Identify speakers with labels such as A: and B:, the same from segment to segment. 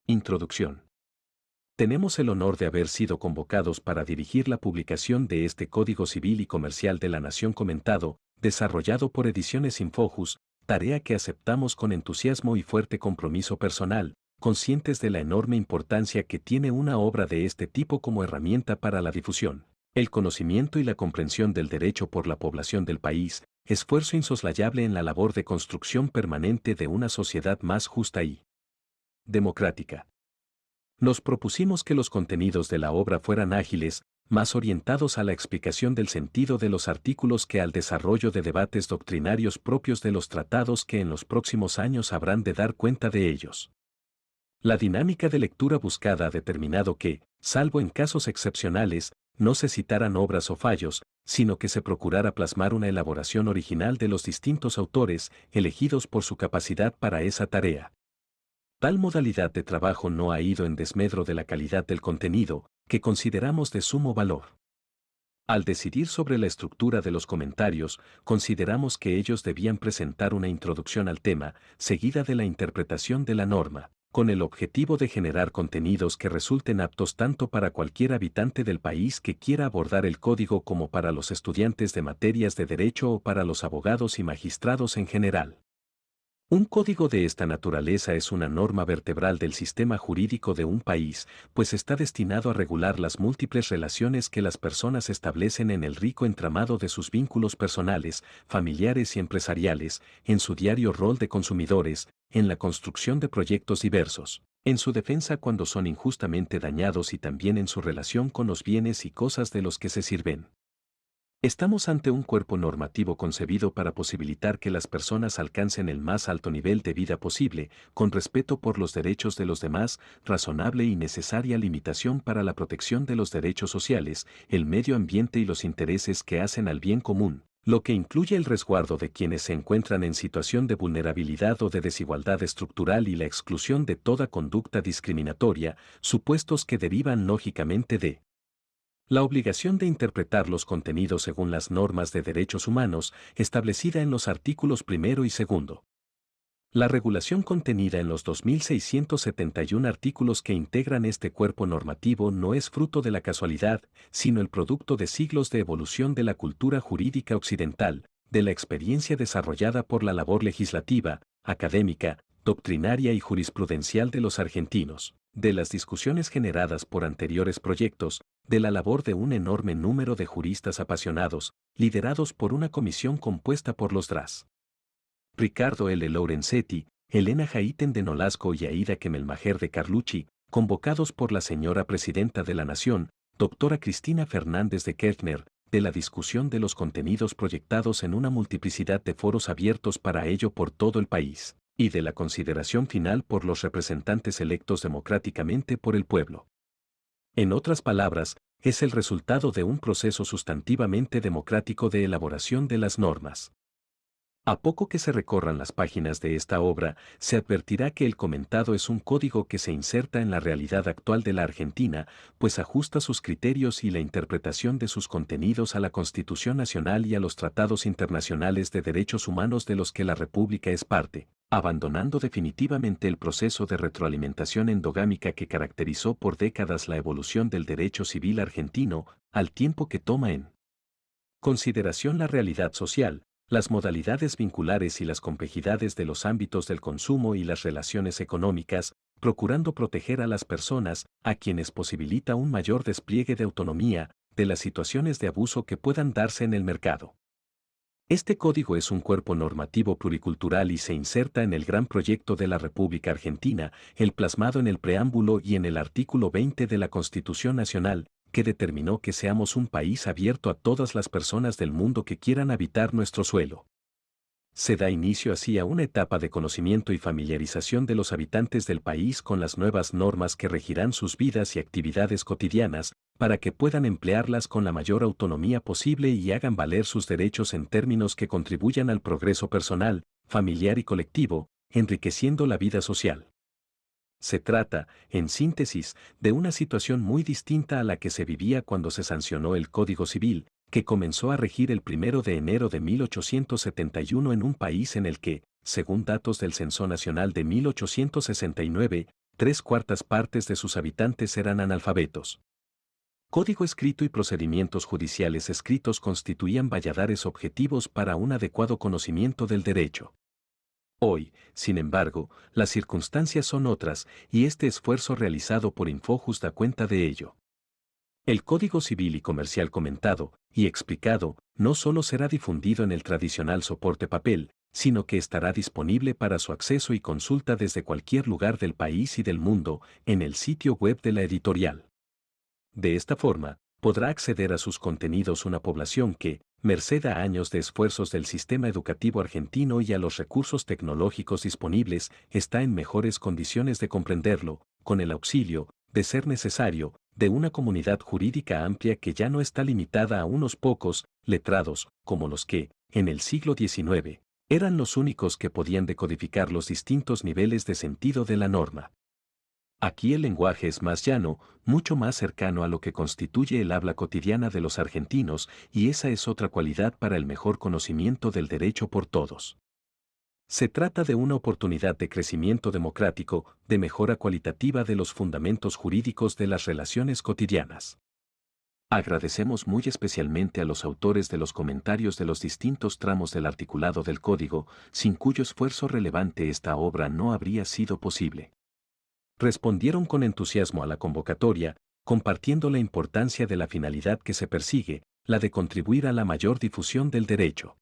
A: Introducción. Tenemos el honor de haber sido convocados para dirigir la publicación de este Código Civil y Comercial de la Nación comentado, desarrollado por Ediciones Infojus, tarea que aceptamos con entusiasmo y fuerte compromiso personal, conscientes de la enorme importancia que tiene una obra de este tipo como herramienta para la difusión, el conocimiento y la comprensión del derecho por la población del país, esfuerzo insoslayable en la labor de construcción permanente de una sociedad más justa y democrática. Nos propusimos que los contenidos de la obra fueran ágiles, más orientados a la explicación del sentido de los artículos que al desarrollo de debates doctrinarios propios de los tratados que en los próximos años habrán de dar cuenta de ellos. La dinámica de lectura buscada ha determinado que, salvo en casos excepcionales, no se citaran obras o fallos, sino que se procurara plasmar una elaboración original de los distintos autores elegidos por su capacidad para esa tarea. Tal modalidad de trabajo no ha ido en desmedro de la calidad del contenido, que consideramos de sumo valor. Al decidir sobre la estructura de los comentarios, consideramos que ellos debían presentar una introducción al tema, seguida de la interpretación de la norma, con el objetivo de generar contenidos que resulten aptos tanto para cualquier habitante del país que quiera abordar el código como para los estudiantes de materias de derecho o para los abogados y magistrados en general. Un código de esta naturaleza es una norma vertebral del sistema jurídico de un país, pues está destinado a regular las múltiples relaciones que las personas establecen en el rico entramado de sus vínculos personales, familiares y empresariales, en su diario rol de consumidores, en la construcción de proyectos diversos, en su defensa cuando son injustamente dañados y también en su relación con los bienes y cosas de los que se sirven. Estamos ante un cuerpo normativo concebido para posibilitar que las personas alcancen el más alto nivel de vida posible, con respeto por los derechos de los demás, razonable y necesaria limitación para la protección de los derechos sociales, el medio ambiente y los intereses que hacen al bien común, lo que incluye el resguardo de quienes se encuentran en situación de vulnerabilidad o de desigualdad estructural y la exclusión de toda conducta discriminatoria, supuestos que derivan lógicamente de la obligación de interpretar los contenidos según las normas de derechos humanos establecida en los artículos 1 y 2. La regulación contenida en los 2.671 artículos que integran este cuerpo normativo no es fruto de la casualidad, sino el producto de siglos de evolución de la cultura jurídica occidental, de la experiencia desarrollada por la labor legislativa, académica, doctrinaria y jurisprudencial de los argentinos, de las discusiones generadas por anteriores proyectos, de la labor de un enorme número de juristas apasionados, liderados por una comisión compuesta por los Dras. Ricardo L. Lorenzetti, Elena Jaiten de Nolasco y Aida Kemelmajer de Carlucci, convocados por la señora Presidenta de la Nación, doctora Cristina Fernández de Kirchner, de la discusión de los contenidos proyectados en una multiplicidad de foros abiertos para ello por todo el país, y de la consideración final por los representantes electos democráticamente por el pueblo. En otras palabras, es el resultado de un proceso sustantivamente democrático de elaboración de las normas. A poco que se recorran las páginas de esta obra, se advertirá que el comentado es un código que se inserta en la realidad actual de la Argentina, pues ajusta sus criterios y la interpretación de sus contenidos a la Constitución Nacional y a los tratados internacionales de derechos humanos de los que la República es parte, abandonando definitivamente el proceso de retroalimentación endogámica que caracterizó por décadas la evolución del derecho civil argentino, al tiempo que toma en consideración la realidad social, las modalidades vinculares y las complejidades de los ámbitos del consumo y las relaciones económicas, procurando proteger a las personas, a quienes posibilita un mayor despliegue de autonomía, de las situaciones de abuso que puedan darse en el mercado. Este código es un cuerpo normativo pluricultural y se inserta en el gran proyecto de la República Argentina, el plasmado en el preámbulo y en el artículo 20 de la Constitución Nacional, que determinó que seamos un país abierto a todas las personas del mundo que quieran habitar nuestro suelo. Se da inicio así a una etapa de conocimiento y familiarización de los habitantes del país con las nuevas normas que regirán sus vidas y actividades cotidianas, para que puedan emplearlas con la mayor autonomía posible y hagan valer sus derechos en términos que contribuyan al progreso personal, familiar y colectivo, enriqueciendo la vida social. Se trata, en síntesis, de una situación muy distinta a la que se vivía cuando se sancionó el Código Civil, que comenzó a regir el 1 de enero de 1871 en un país en el que, según datos del Censo Nacional de 1869, 3/4 de sus habitantes eran analfabetos. Código escrito y procedimientos judiciales escritos constituían valladares objetivos para un adecuado conocimiento del derecho. Hoy, sin embargo, las circunstancias son otras y este esfuerzo realizado por Infojust da cuenta de ello. El Código Civil y Comercial comentado y explicado no solo será difundido en el tradicional soporte papel, sino que estará disponible para su acceso y consulta desde cualquier lugar del país y del mundo en el sitio web de la editorial. De esta forma, podrá acceder a sus contenidos una población que, merced a años de esfuerzos del sistema educativo argentino y a los recursos tecnológicos disponibles, está en mejores condiciones de comprenderlo, con el auxilio, de ser necesario, de una comunidad jurídica amplia que ya no está limitada a unos pocos letrados, como los que, en el siglo XIX, eran los únicos que podían decodificar los distintos niveles de sentido de la norma. Aquí el lenguaje es más llano, mucho más cercano a lo que constituye el habla cotidiana de los argentinos, y esa es otra cualidad para el mejor conocimiento del derecho por todos. Se trata de una oportunidad de crecimiento democrático, de mejora cualitativa de los fundamentos jurídicos de las relaciones cotidianas. Agradecemos muy especialmente a los autores de los comentarios de los distintos tramos del articulado del Código, sin cuyo esfuerzo relevante esta obra no habría sido posible. Respondieron con entusiasmo a la convocatoria, compartiendo la importancia de la finalidad que se persigue, la de contribuir a la mayor difusión del derecho.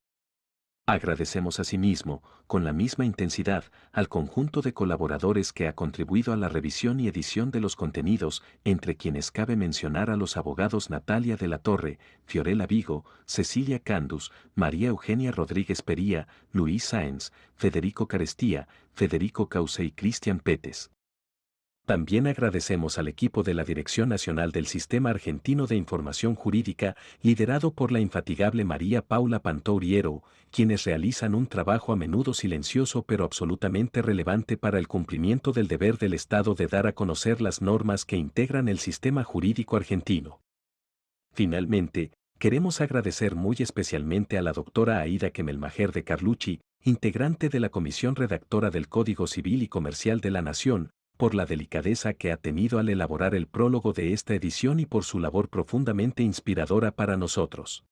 A: Agradecemos asimismo, con la misma intensidad, al conjunto de colaboradores que ha contribuido a la revisión y edición de los contenidos, entre quienes cabe mencionar a los abogados Natalia de la Torre, Fiorella Vigo, Cecilia Candus, María Eugenia Rodríguez Pería, Luis Sáenz, Federico Carestía, Federico Cauce y Cristian Petes. También agradecemos al equipo de la Dirección Nacional del Sistema Argentino de Información Jurídica, liderado por la infatigable María Paula Pantouriero, quienes realizan un trabajo a menudo silencioso pero absolutamente relevante para el cumplimiento del deber del Estado de dar a conocer las normas que integran el sistema jurídico argentino. Finalmente, queremos agradecer muy especialmente a la doctora Aida Kemelmajer de Carlucci, integrante de la Comisión Redactora del Código Civil y Comercial de la Nación, por la delicadeza que ha tenido al elaborar el prólogo de esta edición y por su labor profundamente inspiradora para nosotros.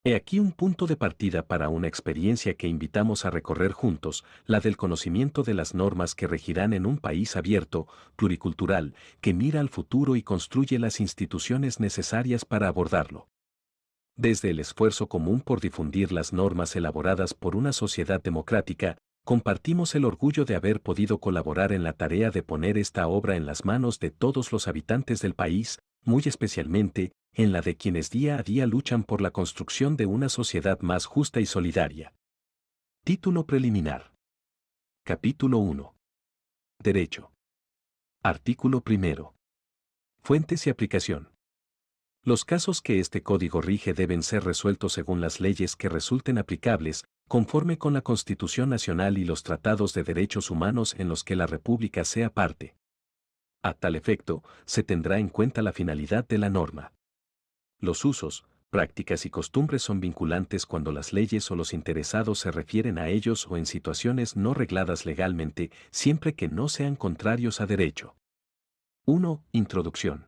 A: He aquí un punto de partida para una experiencia que invitamos a recorrer juntos, la del conocimiento de las normas que regirán en un país abierto, pluricultural, que mira al futuro y construye las instituciones necesarias para abordarlo. Desde el esfuerzo común por difundir las normas elaboradas por una sociedad democrática, compartimos el orgullo de haber podido colaborar en la tarea de poner esta obra en las manos de todos los habitantes del país, muy especialmente, en la de quienes día a día luchan por la construcción de una sociedad más justa y solidaria. Título preliminar. Capítulo 1. Derecho. Artículo 1. Fuentes y aplicación. Los casos que este código rige deben ser resueltos según las leyes que resulten aplicables, conforme con la Constitución Nacional y los tratados de derechos humanos en los que la República sea parte. A tal efecto, se tendrá en cuenta la finalidad de la norma. Los usos, prácticas y costumbres son vinculantes cuando las leyes o los interesados se refieren a ellos o en situaciones no regladas legalmente, siempre que no sean contrarios a derecho. 1. Introducción.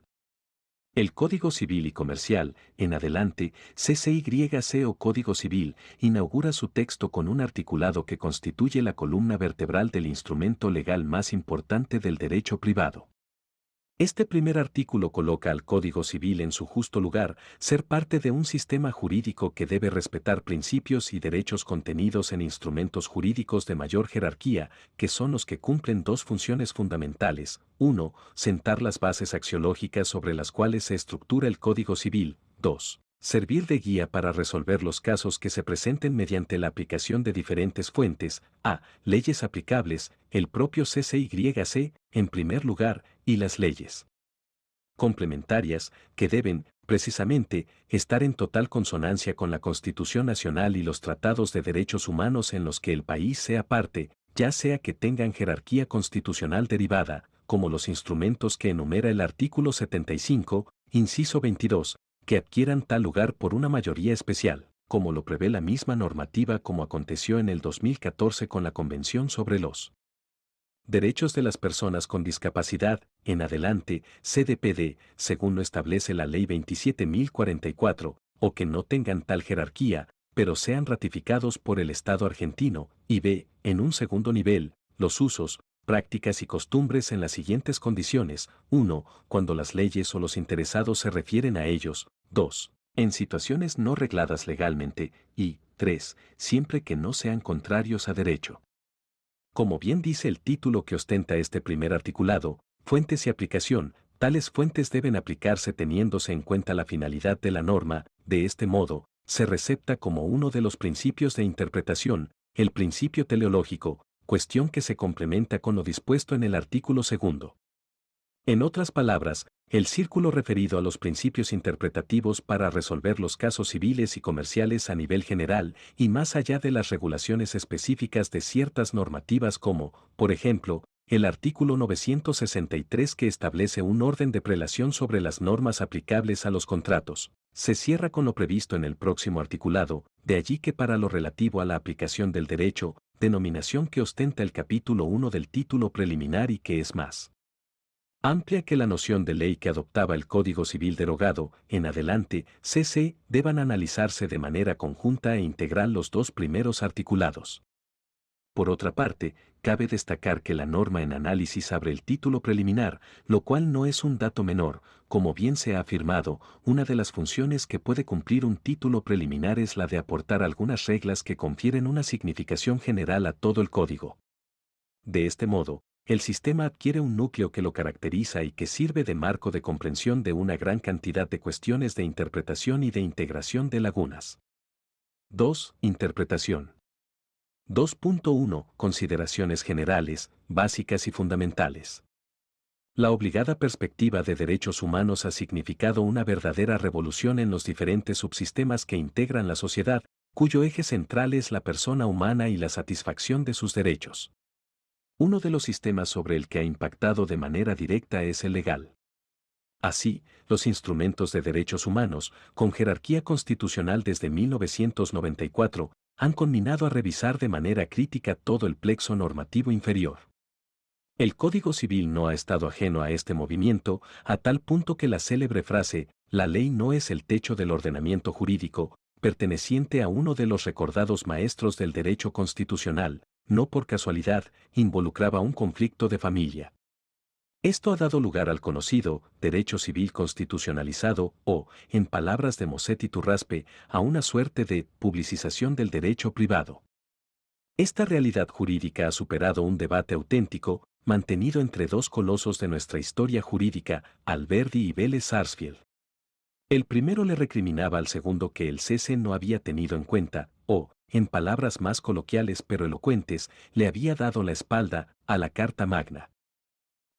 A: El Código Civil y Comercial, en adelante, CCYC o Código Civil, inaugura su texto con un articulado que constituye la columna vertebral del instrumento legal más importante del derecho privado. Este primer artículo coloca al Código Civil en su justo lugar, ser parte de un sistema jurídico que debe respetar principios y derechos contenidos en instrumentos jurídicos de mayor jerarquía, que son los que cumplen dos funciones fundamentales. 1. Sentar las bases axiológicas sobre las cuales se estructura el Código Civil. 2. Servir de guía para resolver los casos que se presenten mediante la aplicación de diferentes fuentes, a. Leyes aplicables, el propio CCYC, en primer lugar, y las leyes complementarias, que deben, precisamente, estar en total consonancia con la Constitución Nacional y los tratados de derechos humanos en los que el país sea parte, ya sea que tengan jerarquía constitucional derivada, como los instrumentos que enumera el artículo 75, inciso 22, que adquieran tal lugar por una mayoría especial, como lo prevé la misma normativa como aconteció en el 2014 con la Convención sobre los Derechos de las personas con discapacidad, en adelante, CDPD, según lo establece la Ley 27.044, o que no tengan tal jerarquía, pero sean ratificados por el Estado argentino, y b, en un segundo nivel, los usos, prácticas y costumbres en las siguientes condiciones: 1. Cuando las leyes o los interesados se refieren a ellos; 2. En situaciones no regladas legalmente; y 3. Siempre que no sean contrarios a derecho. Como bien dice el título que ostenta este primer articulado, fuentes y aplicación, tales fuentes deben aplicarse teniéndose en cuenta la finalidad de la norma. De este modo, se recepta como uno de los principios de interpretación, el principio teleológico, cuestión que se complementa con lo dispuesto en el artículo segundo. En otras palabras, el círculo referido a los principios interpretativos para resolver los casos civiles y comerciales a nivel general y más allá de las regulaciones específicas de ciertas normativas como, por ejemplo, el artículo 963 que establece un orden de prelación sobre las normas aplicables a los contratos, se cierra con lo previsto en el próximo articulado, de allí que para lo relativo a la aplicación del derecho, denominación que ostenta el capítulo 1 del título preliminar y que es más amplia que la noción de ley que adoptaba el Código Civil derogado, en adelante, CC, deban analizarse de manera conjunta e integral los dos primeros articulados. Por otra parte, cabe destacar que la norma en análisis abre el título preliminar, lo cual no es un dato menor. Como bien se ha afirmado, una de las funciones que puede cumplir un título preliminar es la de aportar algunas reglas que confieren una significación general a todo el código. De este modo, el sistema adquiere un núcleo que lo caracteriza y que sirve de marco de comprensión de una gran cantidad de cuestiones de interpretación y de integración de lagunas. 2. Interpretación. 2.1. Consideraciones generales, básicas y fundamentales. La obligada perspectiva de derechos humanos ha significado una verdadera revolución en los diferentes subsistemas que integran la sociedad, cuyo eje central es la persona humana y la satisfacción de sus derechos. Uno de los sistemas sobre el que ha impactado de manera directa es el legal. Así, los instrumentos de derechos humanos, con jerarquía constitucional desde 1994, han conminado a revisar de manera crítica todo el plexo normativo inferior. El Código Civil no ha estado ajeno a este movimiento, a tal punto que la célebre frase, "la ley no es el techo del ordenamiento jurídico", perteneciente a uno de los recordados maestros del derecho constitucional, no por casualidad, involucraba un conflicto de familia. Esto ha dado lugar al conocido derecho civil constitucionalizado o, en palabras de Moset y Turraspe, a una suerte de publicización del derecho privado. Esta realidad jurídica ha superado un debate auténtico, mantenido entre dos colosos de nuestra historia jurídica, Alberdi y Vélez Sarsfield. El primero le recriminaba al segundo que el CC no había tenido en cuenta, o, en palabras más coloquiales pero elocuentes, le había dado la espalda a la Carta Magna.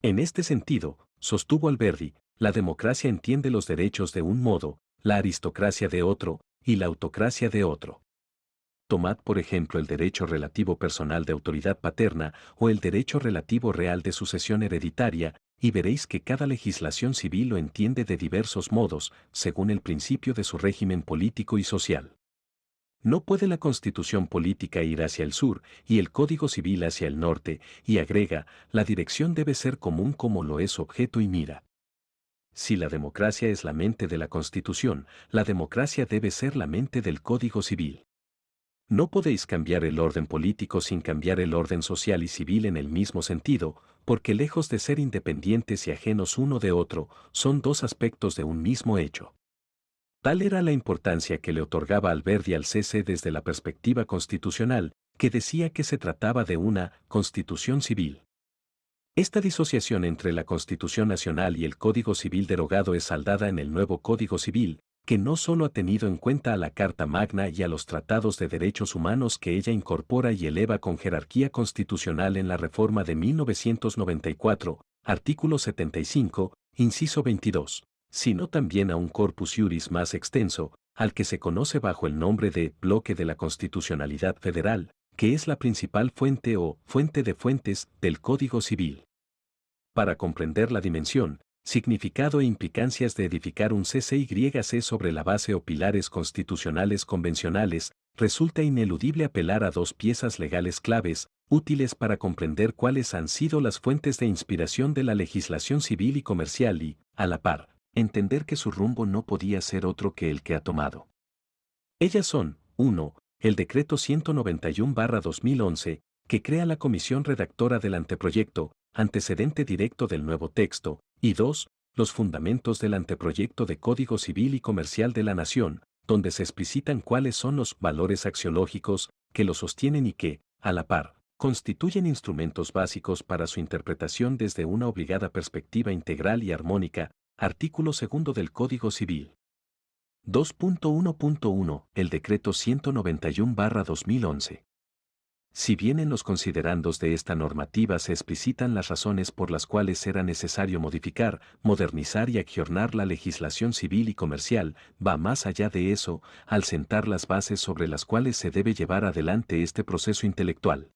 A: En este sentido, sostuvo Alberdi, la democracia entiende los derechos de un modo, la aristocracia de otro, y la autocracia de otro. Tomad por ejemplo el derecho relativo personal de autoridad paterna o el derecho relativo real de sucesión hereditaria, y veréis que cada legislación civil lo entiende de diversos modos, según el principio de su régimen político y social. No puede la constitución política ir hacia el sur y el código civil hacia el norte, y agrega, la dirección debe ser común como lo es objeto y mira. Si la democracia es la mente de la constitución, la democracia debe ser la mente del código civil. No podéis cambiar el orden político sin cambiar el orden social y civil en el mismo sentido, porque lejos de ser independientes y ajenos uno de otro, son dos aspectos de un mismo hecho. Tal era la importancia que le otorgaba Alberdi al CC desde la perspectiva constitucional, que decía que se trataba de una constitución civil. Esta disociación entre la Constitución Nacional y el Código Civil derogado es saldada en el nuevo Código Civil, que no solo ha tenido en cuenta a la Carta Magna y a los tratados de derechos humanos que ella incorpora y eleva con jerarquía constitucional en la reforma de 1994, artículo 75, inciso 22, sino también a un corpus juris más extenso, al que se conoce bajo el nombre de Bloque de la Constitucionalidad Federal, que es la principal fuente o fuente de fuentes del Código Civil. Para comprender la dimensión, significado e implicancias de edificar un CCYC sobre la base o pilares constitucionales convencionales, resulta ineludible apelar a dos piezas legales claves, útiles para comprender cuáles han sido las fuentes de inspiración de la legislación civil y comercial y, a la par, entender que su rumbo no podía ser otro que el que ha tomado. Ellas son, 1. El Decreto 191/2011, que crea la comisión redactora del anteproyecto, antecedente directo del nuevo texto, y 2. Los fundamentos del anteproyecto de Código Civil y Comercial de la Nación, donde se explicitan cuáles son los valores axiológicos que lo sostienen y que, a la par, constituyen instrumentos básicos para su interpretación desde una obligada perspectiva integral y armónica. Artículo 2 del Código Civil. 2.1.1 El Decreto 191/2011. Si bien en los considerandos de esta normativa se explicitan las razones por las cuales era necesario modificar, modernizar y ayornar la legislación civil y comercial, va más allá de eso, al sentar las bases sobre las cuales se debe llevar adelante este proceso intelectual.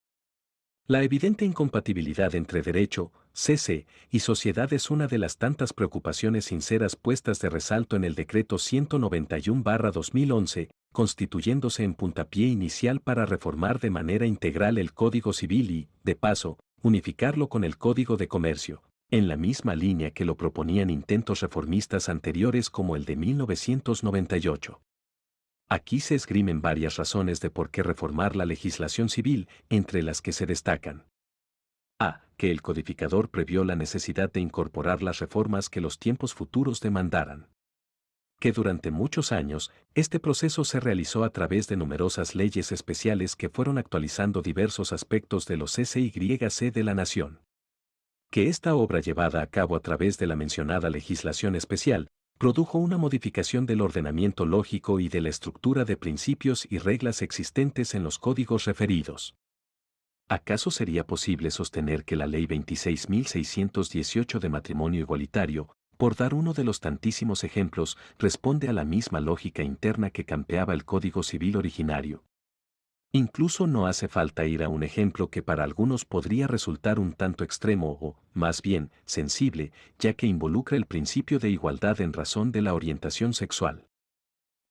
A: La evidente incompatibilidad entre derecho, cc, y sociedad es una de las tantas preocupaciones sinceras puestas de resalto en el Decreto 191/2011, constituyéndose en puntapié inicial para reformar de manera integral el Código Civil y, de paso, unificarlo con el Código de Comercio, en la misma línea que lo proponían intentos reformistas anteriores como el de 1998. Aquí se esgrimen varias razones de por qué reformar la legislación civil, entre las que se destacan: a. Que el codificador previó la necesidad de incorporar las reformas que los tiempos futuros demandaran. Que durante muchos años, este proceso se realizó a través de numerosas leyes especiales que fueron actualizando diversos aspectos de los CCYC de la nación. Que esta obra llevada a cabo a través de la mencionada legislación especial, produjo una modificación del ordenamiento lógico y de la estructura de principios y reglas existentes en los códigos referidos. ¿Acaso sería posible sostener que la Ley 26.618 de matrimonio igualitario, por dar uno de los tantísimos ejemplos, responde a la misma lógica interna que campeaba el Código Civil originario? Incluso no hace falta ir a un ejemplo que para algunos podría resultar un tanto extremo o, más bien, sensible, ya que involucra el principio de igualdad en razón de la orientación sexual.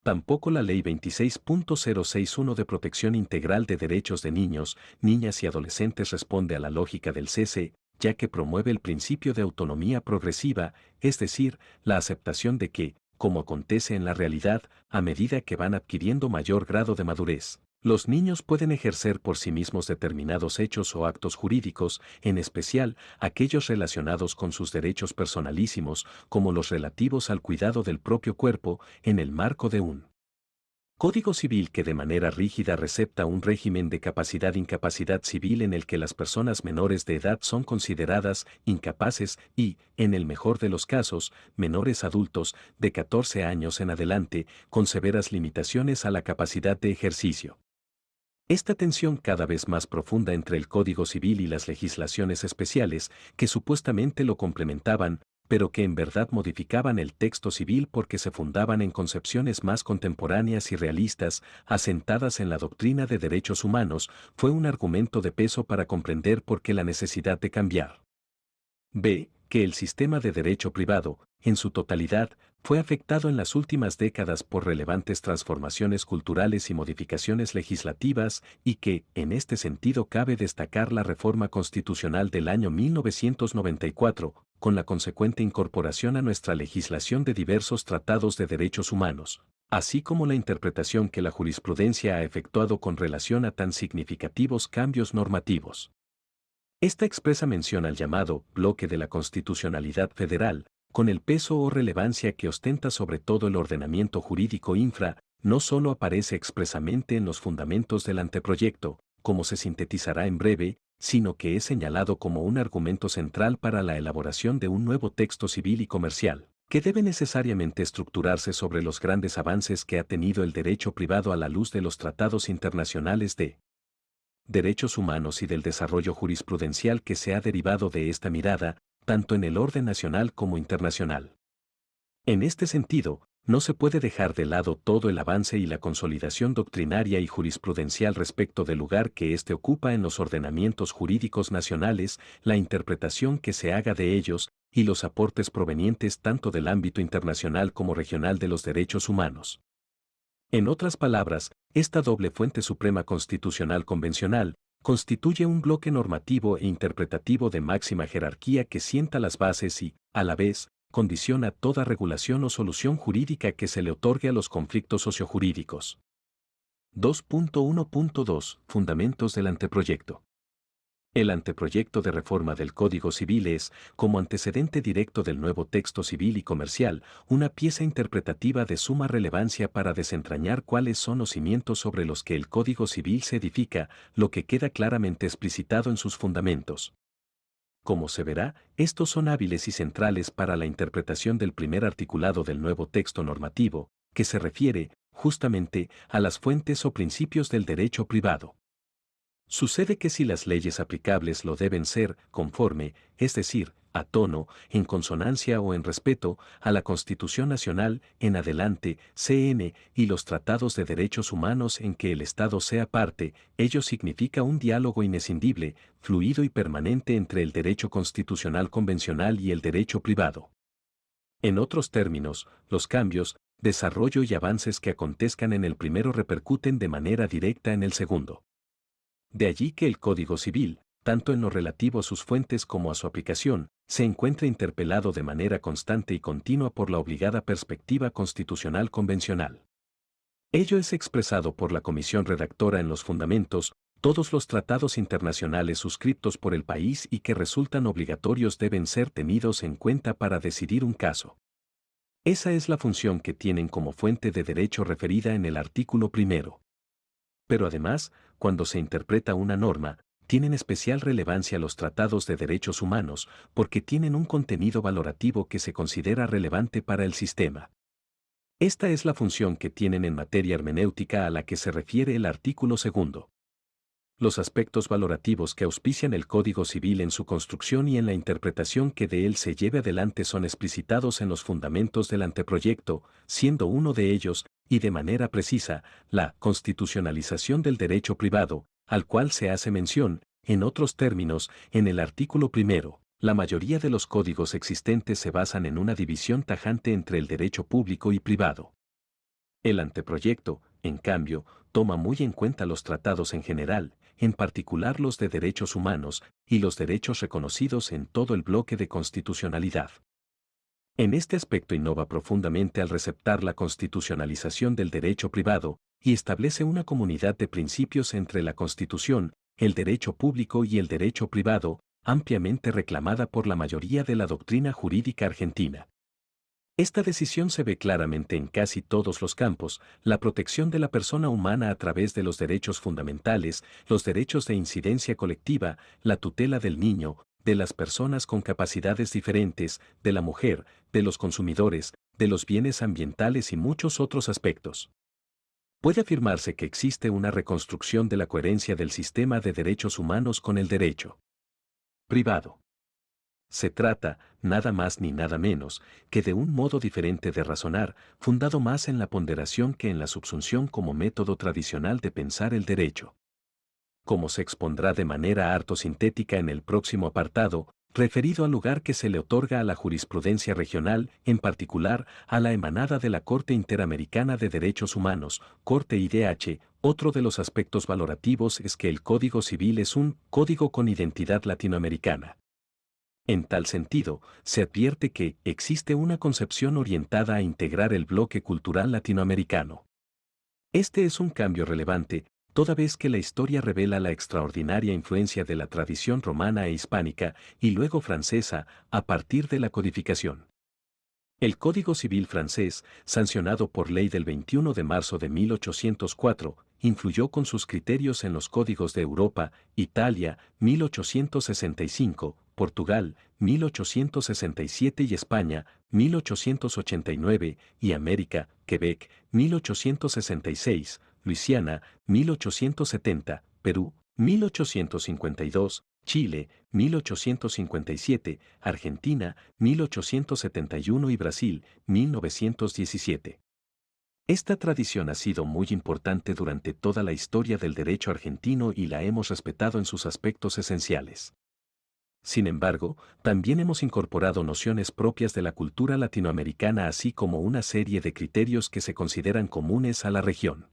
A: Tampoco la Ley 26.061 de Protección Integral de Derechos de Niños, Niñas y Adolescentes responde a la lógica del CC, ya que promueve el principio de autonomía progresiva, es decir, la aceptación de que, como acontece en la realidad, a medida que van adquiriendo mayor grado de madurez, los niños pueden ejercer por sí mismos determinados hechos o actos jurídicos, en especial aquellos relacionados con sus derechos personalísimos, como los relativos al cuidado del propio cuerpo, en el marco de un Código Civil que de manera rígida recepta un régimen de capacidad-incapacidad civil en el que las personas menores de edad son consideradas incapaces y, en el mejor de los casos, menores adultos de 14 años en adelante, con severas limitaciones a la capacidad de ejercicio. Esta tensión cada vez más profunda entre el Código Civil y las legislaciones especiales, que supuestamente lo complementaban, pero que en verdad modificaban el texto civil porque se fundaban en concepciones más contemporáneas y realistas, asentadas en la doctrina de derechos humanos, fue un argumento de peso para comprender por qué la necesidad de cambiar. B. Que el sistema de derecho privado, en su totalidad, fue afectado en las últimas décadas por relevantes transformaciones culturales y modificaciones legislativas y que, en este sentido, cabe destacar la reforma constitucional del año 1994, con la consecuente incorporación a nuestra legislación de diversos tratados de derechos humanos, así como la interpretación que la jurisprudencia ha efectuado con relación a tan significativos cambios normativos. Esta expresa mención al llamado bloque de la constitucionalidad federal, con el peso o relevancia que ostenta sobre todo el ordenamiento jurídico infra, no solo aparece expresamente en los fundamentos del anteproyecto, como se sintetizará en breve, sino que es señalado como un argumento central para la elaboración de un nuevo texto civil y comercial, que debe necesariamente estructurarse sobre los grandes avances que ha tenido el derecho privado a la luz de los tratados internacionales de derechos humanos y del desarrollo jurisprudencial que se ha derivado de esta mirada, tanto en el orden nacional como internacional. En este sentido, no se puede dejar de lado todo el avance y la consolidación doctrinaria y jurisprudencial respecto del lugar que éste ocupa en los ordenamientos jurídicos nacionales, la interpretación que se haga de ellos, y los aportes provenientes tanto del ámbito internacional como regional de los derechos humanos. En otras palabras, esta doble fuente suprema constitucional convencional, Constituye un bloque normativo e interpretativo de máxima jerarquía que sienta las bases y, a la vez, condiciona toda regulación o solución jurídica que se le otorgue a los conflictos sociojurídicos. 2.1.2 Fundamentos del anteproyecto. El anteproyecto de reforma del Código Civil es, como antecedente directo del nuevo texto civil y comercial, una pieza interpretativa de suma relevancia para desentrañar cuáles son los cimientos sobre los que el Código Civil se edifica, lo que queda claramente explicitado en sus fundamentos. Como se verá, estos son hábiles y centrales para la interpretación del primer articulado del nuevo texto normativo, que se refiere, justamente, a las fuentes o principios del derecho privado. Sucede que si las leyes aplicables lo deben ser conforme, es decir, a tono, en consonancia o en respeto a la Constitución Nacional, en adelante, CN, y los tratados de derechos humanos en que el Estado sea parte, ello significa un diálogo inescindible, fluido y permanente entre el derecho constitucional convencional y el derecho privado. En otros términos, los cambios, desarrollo y avances que acontezcan en el primero repercuten de manera directa en el segundo. De allí que el Código Civil, tanto en lo relativo a sus fuentes como a su aplicación, se encuentra interpelado de manera constante y continua por la obligada perspectiva constitucional convencional. Ello es expresado por la Comisión Redactora en los fundamentos, todos los tratados internacionales suscriptos por el país y que resultan obligatorios deben ser tenidos en cuenta para decidir un caso. Esa es la función que tienen como fuente de derecho referida en el artículo primero. Pero además, cuando se interpreta una norma, tienen especial relevancia los tratados de derechos humanos porque tienen un contenido valorativo que se considera relevante para el sistema. Esta es la función que tienen en materia hermenéutica a la que se refiere el artículo segundo. Los aspectos valorativos que auspician el Código Civil en su construcción y en la interpretación que de él se lleve adelante son explicitados en los fundamentos del anteproyecto, siendo uno de ellos, y de manera precisa, la constitucionalización del derecho privado, al cual se hace mención, en otros términos, en el artículo primero. La mayoría de los códigos existentes se basan en una división tajante entre el derecho público y privado. El anteproyecto, en cambio, toma muy en cuenta los tratados en general, en particular los de derechos humanos, y los derechos reconocidos en todo el bloque de constitucionalidad. En este aspecto innova profundamente al receptar la constitucionalización del derecho privado, y establece una comunidad de principios entre la Constitución, el derecho público y el derecho privado, ampliamente reclamada por la mayoría de la doctrina jurídica argentina. Esta decisión se ve claramente en casi todos los campos, la protección de la persona humana a través de los derechos fundamentales, los derechos de incidencia colectiva, la tutela del niño, de las personas con capacidades diferentes, de la mujer, de los consumidores, de los bienes ambientales y muchos otros aspectos. Puede afirmarse que existe una reconstrucción de la coherencia del sistema de derechos humanos con el derecho privado. Se trata, nada más ni nada menos, que de un modo diferente de razonar, fundado más en la ponderación que en la subsunción como método tradicional de pensar el derecho. Como se expondrá de manera harto sintética en el próximo apartado, referido al lugar que se le otorga a la jurisprudencia regional, en particular a la emanada de la Corte Interamericana de Derechos Humanos, Corte IDH, otro de los aspectos valorativos es que el Código Civil es un código con identidad latinoamericana. En tal sentido, se advierte que existe una concepción orientada a integrar el bloque cultural latinoamericano. Este es un cambio relevante, toda vez que la historia revela la extraordinaria influencia de la tradición romana e hispánica y luego francesa a partir de la codificación. El Código Civil francés, sancionado por ley del 21 de marzo de 1804, influyó con sus criterios en los códigos de Europa, Italia, 1865, Portugal, 1867 y España, 1889, y América, Quebec, 1866, Luisiana, 1870, Perú, 1852, Chile, 1857, Argentina, 1871 y Brasil, 1917. Esta tradición ha sido muy importante durante toda la historia del derecho argentino y la hemos respetado en sus aspectos esenciales. Sin embargo, también hemos incorporado nociones propias de la cultura latinoamericana así como una serie de criterios que se consideran comunes a la región.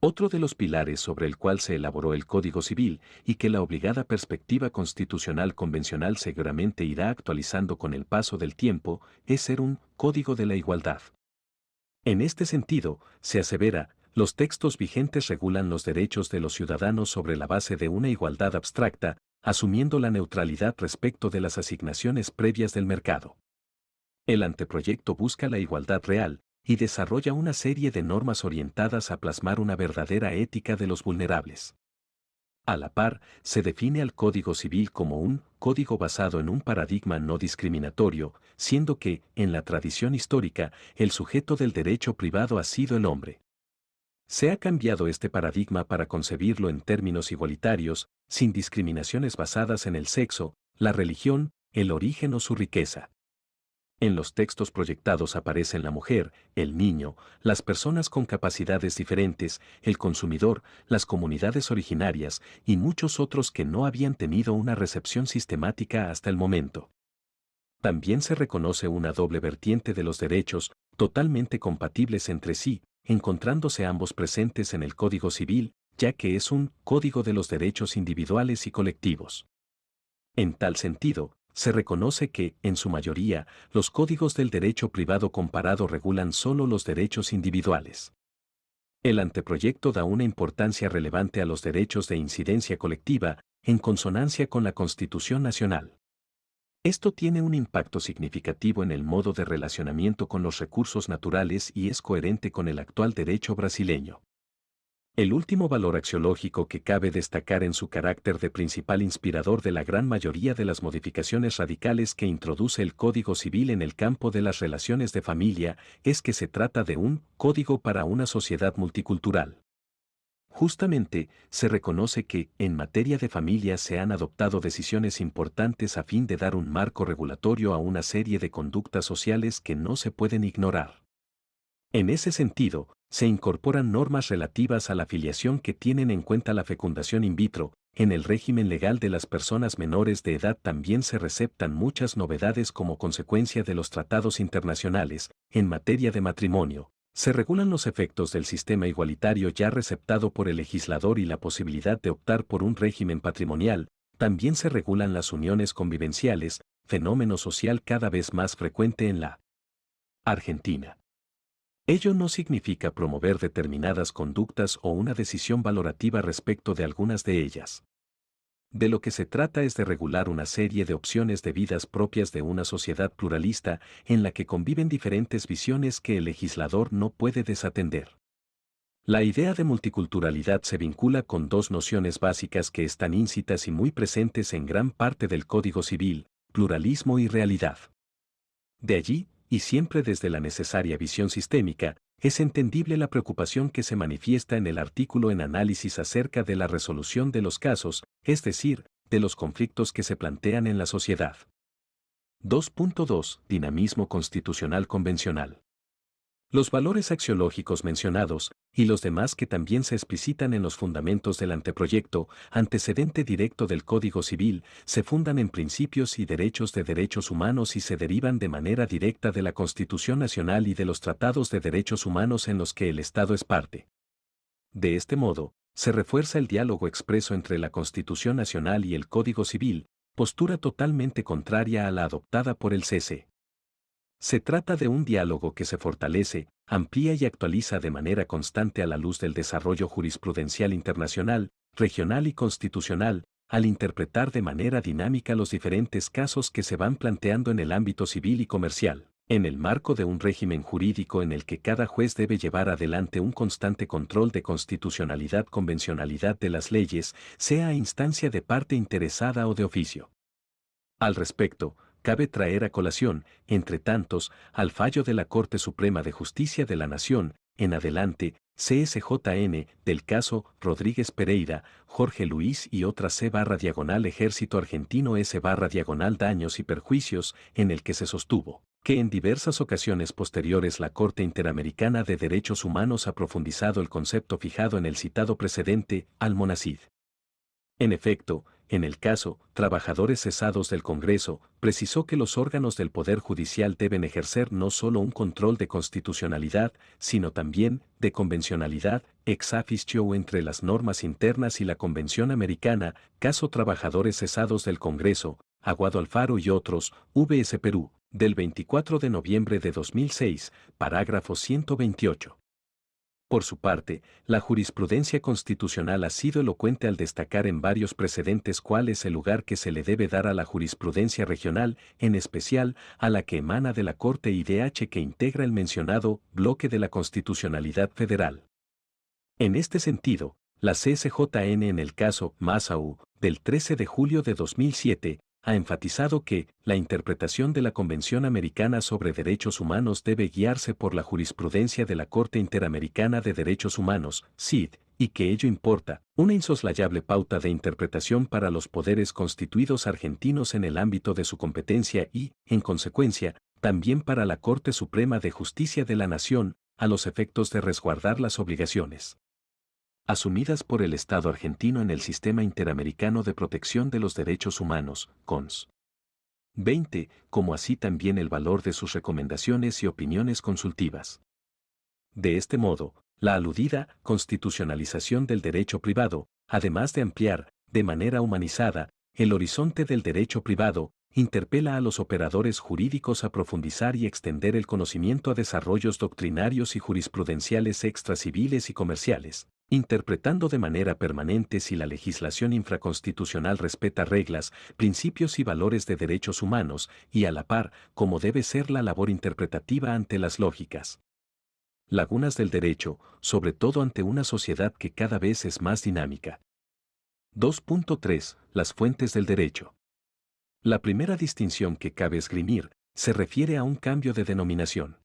A: Otro de los pilares sobre el cual se elaboró el Código Civil y que la obligada perspectiva constitucional convencional seguramente irá actualizando con el paso del tiempo es ser un Código de la Igualdad. En este sentido, se asevera, los textos vigentes regulan los derechos de los ciudadanos sobre la base de una igualdad abstracta, asumiendo la neutralidad respecto de las asignaciones previas del mercado. El anteproyecto busca la igualdad real y desarrolla una serie de normas orientadas a plasmar una verdadera ética de los vulnerables. A la par, se define al Código Civil como un código basado en un paradigma no discriminatorio, siendo que, en la tradición histórica, el sujeto del derecho privado ha sido el hombre. Se ha cambiado este paradigma para concebirlo en términos igualitarios, sin discriminaciones basadas en el sexo, la religión, el origen o su riqueza. En los textos proyectados aparecen la mujer, el niño, las personas con capacidades diferentes, el consumidor, las comunidades originarias y muchos otros que no habían tenido una recepción sistemática hasta el momento. También se reconoce una doble vertiente de los derechos, totalmente compatibles entre sí, encontrándose ambos presentes en el Código Civil, ya que es un código de los derechos individuales y colectivos. En tal sentido, se reconoce que, en su mayoría, los códigos del derecho privado comparado regulan solo los derechos individuales. El anteproyecto da una importancia relevante a los derechos de incidencia colectiva, en consonancia con la Constitución Nacional. Esto tiene un impacto significativo en el modo de relacionamiento con los recursos naturales y es coherente con el actual derecho brasileño. El último valor axiológico que cabe destacar en su carácter de principal inspirador de la gran mayoría de las modificaciones radicales que introduce el Código Civil en el campo de las relaciones de familia es que se trata de un código para una sociedad multicultural. Justamente, se reconoce que, en materia de familia se han adoptado decisiones importantes a fin de dar un marco regulatorio a una serie de conductas sociales que no se pueden ignorar. En ese sentido, se incorporan normas relativas a la filiación que tienen en cuenta la fecundación in vitro. En el régimen legal de las personas menores de edad también se receptan muchas novedades como consecuencia de los tratados internacionales. En materia de matrimonio, se regulan los efectos del sistema igualitario ya receptado por el legislador y la posibilidad de optar por un régimen patrimonial. También se regulan las uniones convivenciales, fenómeno social cada vez más frecuente en la Argentina. Ello no significa promover determinadas conductas o una decisión valorativa respecto de algunas de ellas. De lo que se trata es de regular una serie de opciones de vidas propias de una sociedad pluralista en la que conviven diferentes visiones que el legislador no puede desatender. La idea de multiculturalidad se vincula con dos nociones básicas que están íncitas y muy presentes en gran parte del Código Civil: pluralismo y realidad. De allí, y siempre desde la necesaria visión sistémica, es entendible la preocupación que se manifiesta en el artículo en análisis acerca de la resolución de los casos, es decir, de los conflictos que se plantean en la sociedad. 2.2. Dinamismo constitucional convencional. Los valores axiológicos mencionados, y los demás que también se explicitan en los fundamentos del anteproyecto, antecedente directo del Código Civil, se fundan en principios y derechos de derechos humanos y se derivan de manera directa de la Constitución Nacional y de los tratados de derechos humanos en los que el Estado es parte. De este modo, se refuerza el diálogo expreso entre la Constitución Nacional y el Código Civil, postura totalmente contraria a la adoptada por el CC. Se trata de un diálogo que se fortalece, amplía y actualiza de manera constante a la luz del desarrollo jurisprudencial internacional, regional y constitucional, al interpretar de manera dinámica los diferentes casos que se van planteando en el ámbito civil y comercial, en el marco de un régimen jurídico en el que cada juez debe llevar adelante un constante control de constitucionalidad-convencionalidad de las leyes, sea a instancia de parte interesada o de oficio. Al respecto, cabe traer a colación, entre tantos, al fallo de la Corte Suprema de Justicia de la Nación, en adelante, CSJN, del caso Rodríguez Pereira, Jorge Luis y otra C/Ejército Argentino S/Daños y Perjuicios, en el que se sostuvo que en diversas ocasiones posteriores la Corte Interamericana de Derechos Humanos ha profundizado el concepto fijado en el citado precedente, Almonacid. En efecto, en el caso, Trabajadores Cesados del Congreso, precisó que los órganos del Poder Judicial deben ejercer no solo un control de constitucionalidad, sino también de convencionalidad, ex officio entre las normas internas y la Convención Americana, caso Trabajadores Cesados del Congreso, Aguado Alfaro y otros, VS Perú, del 24 de noviembre de 2006, parágrafo 128. Por su parte, la jurisprudencia constitucional ha sido elocuente al destacar en varios precedentes cuál es el lugar que se le debe dar a la jurisprudencia regional, en especial a la que emana de la Corte IDH que integra el mencionado bloque de la constitucionalidad federal. En este sentido, la CSJN en el caso Masaú, del 13 de julio de 2007, ha enfatizado que la interpretación de la Convención Americana sobre Derechos Humanos debe guiarse por la jurisprudencia de la Corte Interamericana de Derechos Humanos, CID, y que ello importa una insoslayable pauta de interpretación para los poderes constituidos argentinos en el ámbito de su competencia y, en consecuencia, también para la Corte Suprema de Justicia de la Nación, a los efectos de resguardar las obligaciones asumidas por el Estado argentino en el Sistema Interamericano de Protección de los Derechos Humanos, CONS. 20, como así también el valor de sus recomendaciones y opiniones consultivas. De este modo, la aludida constitucionalización del derecho privado, además de ampliar, de manera humanizada, el horizonte del derecho privado, interpela a los operadores jurídicos a profundizar y extender el conocimiento a desarrollos doctrinarios y jurisprudenciales extraciviles y comerciales, interpretando de manera permanente si la legislación infraconstitucional respeta reglas, principios y valores de derechos humanos, y a la par, como debe ser la labor interpretativa ante las lógicas lagunas del derecho, sobre todo ante una sociedad que cada vez es más dinámica. 2.3. Las fuentes del derecho. La primera distinción que cabe esgrimir se refiere a un cambio de denominación.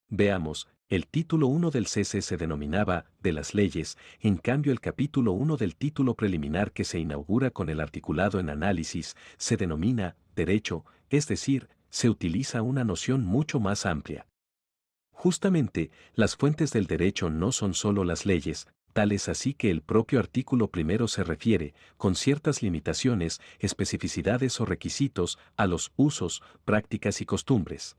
A: Veamos, el título 1 del CC se denominaba de las leyes, en cambio el capítulo 1 del título preliminar que se inaugura con el articulado en análisis se denomina derecho, es decir, se utiliza una noción mucho más amplia. Justamente, las fuentes del derecho no son solo las leyes, tal es así que el propio artículo primero se refiere, con ciertas limitaciones, especificidades o requisitos, a los usos, prácticas y costumbres.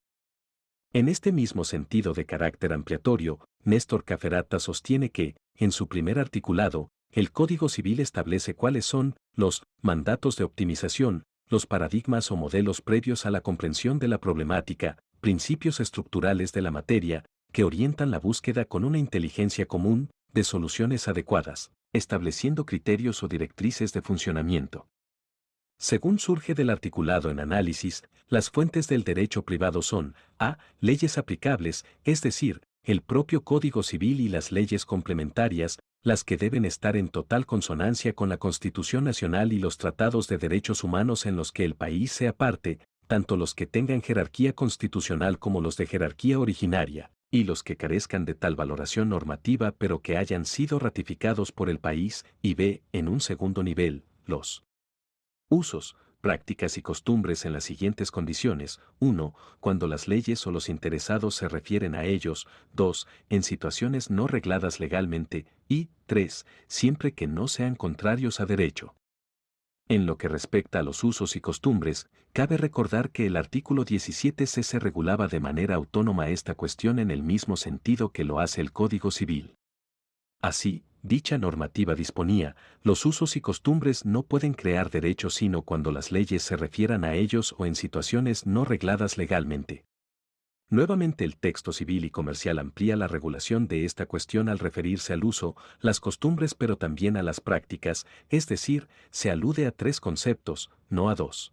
A: En este mismo sentido de carácter ampliatorio, Néstor Caferata sostiene que, en su primer articulado, el Código Civil establece cuáles son los mandatos de optimización, los paradigmas o modelos previos a la comprensión de la problemática, principios estructurales de la materia, que orientan la búsqueda con una inteligencia común de soluciones adecuadas, estableciendo criterios o directrices de funcionamiento. Según surge del articulado en análisis, las fuentes del derecho privado son a. Leyes aplicables, es decir, el propio Código Civil y las leyes complementarias, las que deben estar en total consonancia con la Constitución Nacional y los tratados de derechos humanos en los que el país sea parte, tanto los que tengan jerarquía constitucional como los de jerarquía originaria, y los que carezcan de tal valoración normativa pero que hayan sido ratificados por el país, y b. En un segundo nivel, los usos, prácticas y costumbres en las siguientes condiciones: 1. Cuando las leyes o los interesados se refieren a ellos; 2. En situaciones no regladas legalmente; y 3. Siempre que no sean contrarios a derecho. En lo que respecta a los usos y costumbres, cabe recordar que el artículo 17c se regulaba de manera autónoma esta cuestión en el mismo sentido que lo hace el Código Civil. Así, dicha normativa disponía, los usos y costumbres no pueden crear derechos sino cuando las leyes se refieran a ellos o en situaciones no regladas legalmente. Nuevamente el texto civil y comercial amplía la regulación de esta cuestión al referirse al uso, las costumbres pero también a las prácticas, es decir, se alude a 3 conceptos, no a 2.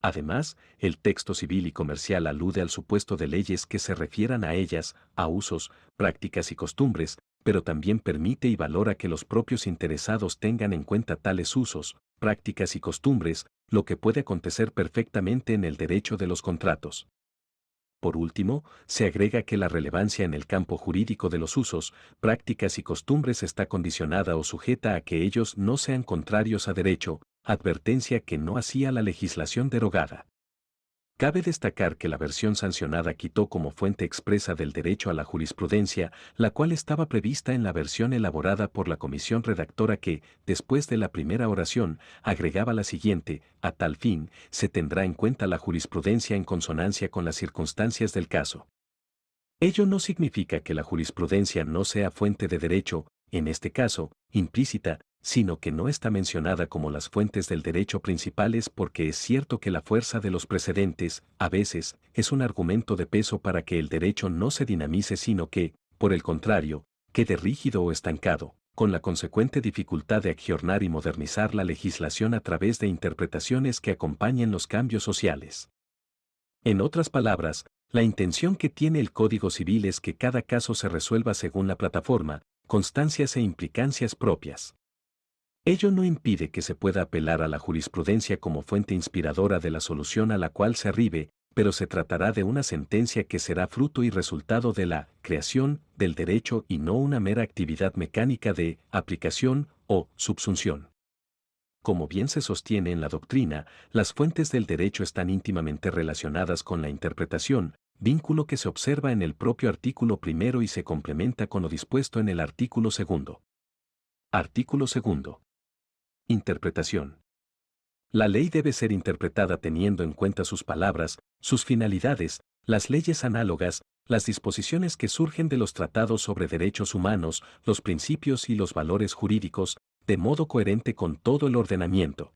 A: Además, el texto civil y comercial alude al supuesto de leyes que se refieran a ellas, a usos, prácticas y costumbres, pero también permite y valora que los propios interesados tengan en cuenta tales usos, prácticas y costumbres, lo que puede acontecer perfectamente en el derecho de los contratos. Por último, se agrega que la relevancia en el campo jurídico de los usos, prácticas y costumbres está condicionada o sujeta a que ellos no sean contrarios a derecho, advertencia que no hacía la legislación derogada. Cabe destacar que la versión sancionada quitó como fuente expresa del derecho a la jurisprudencia, la cual estaba prevista en la versión elaborada por la comisión redactora que, después de la primera oración, agregaba la siguiente: a tal fin, se tendrá en cuenta la jurisprudencia en consonancia con las circunstancias del caso. Ello no significa que la jurisprudencia no sea fuente de derecho, en este caso, implícita, sino que no está mencionada como las fuentes del derecho principales, porque es cierto que la fuerza de los precedentes, a veces, es un argumento de peso para que el derecho no se dinamice, sino que, por el contrario, quede rígido o estancado, con la consecuente dificultad de ayornar y modernizar la legislación a través de interpretaciones que acompañen los cambios sociales. En otras palabras, la intención que tiene el Código Civil es que cada caso se resuelva según la plataforma, constancias e implicancias propias. Ello no impide que se pueda apelar a la jurisprudencia como fuente inspiradora de la solución a la cual se arribe, pero se tratará de una sentencia que será fruto y resultado de la creación del derecho y no una mera actividad mecánica de aplicación o subsunción. Como bien se sostiene en la doctrina, las fuentes del derecho están íntimamente relacionadas con la interpretación, vínculo que se observa en el propio artículo primero y se complementa con lo dispuesto en el artículo segundo. Artículo segundo. Interpretación. La ley debe ser interpretada teniendo en cuenta sus palabras, sus finalidades, las leyes análogas, las disposiciones que surgen de los tratados sobre derechos humanos, los principios y los valores jurídicos, de modo coherente con todo el ordenamiento.